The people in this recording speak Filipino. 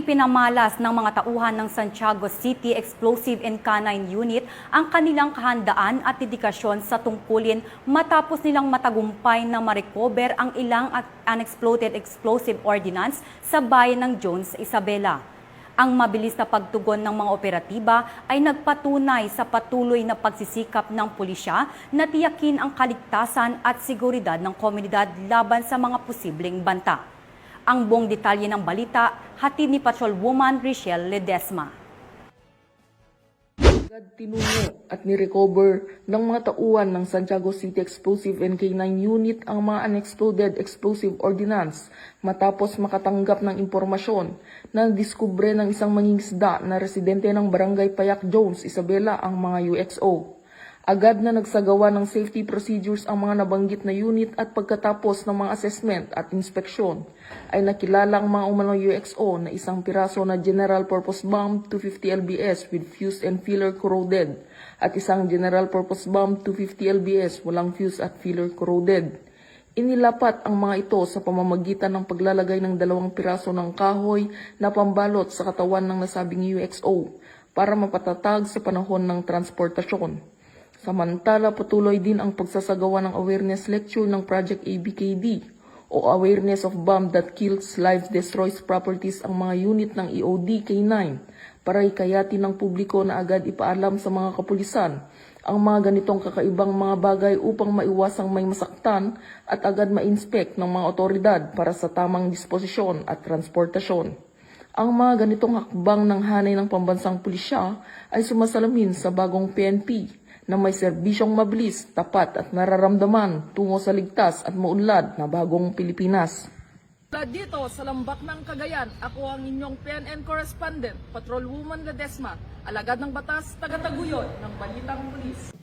Ipinamalas ng mga tauhan ng Santiago City Explosive and Canine Unit ang kanilang kahandaan at dedikasyon sa tungkulin matapos nilang matagumpay na ma-recover ang ilang unexploded explosive ordnance sa bayan ng Jones, Isabela. Ang mabilis na pagtugon ng mga operatiba ay nagpatunay sa patuloy na pagsisikap ng pulisya na tiyakin ang kaligtasan at seguridad ng komunidad laban sa mga posibleng banta. Ang buong detalye ng balita, hatid ni Patrolwoman Richelle Ledesma. Agad tinungo at nirecover ng mga tauhan ng Santiago City Explosive and Canine Unit ang mga unexploded explosive ordnance matapos makatanggap ng impormasyon na diskubre ng isang mangingisda na residente ng Barangay Payak Jones, Isabela ang mga UXO. Agad na nagsagawa ng safety procedures ang mga nabanggit na unit at pagkatapos ng mga assessment at inspeksyon ay nakilala ang mga umano UXO na isang piraso na General Purpose Bomb 250 lbs with fuse and filler corroded at isang General Purpose Bomb 250 lbs walang fuse at filler corroded. Inilapat ang mga ito sa pamamagitan ng paglalagay ng 2 piraso ng kahoy na pambalot sa katawan ng nasabing UXO para mapatatag sa panahon ng transportasyon. Samantala, patuloy din ang pagsasagawa ng awareness lecture ng Project ABKD o Awareness of Bomb That Kills Lives Destroys Properties ang mga unit ng EOD K9 para hikayatin ng publiko na agad ipaalam sa mga kapulisan ang mga ganitong kakaibang mga bagay upang maiwasang may masaktan at agad ma-inspect ng mga otoridad para sa tamang disposisyon at transportasyon. Ang mga ganitong hakbang ng hanay ng pambansang pulisya ay sumasalamin sa bagong PNP na may serbisyong mabilis, tapat at nararamdaman tungo sa ligtas at maunlad na bagong Pilipinas. Dito sa Lambak ng Cagayan, ako ang inyong PNN correspondent, Patrolwoman Ledesma, alagad ng batas, taga-taguyod ng Balitang Pulis.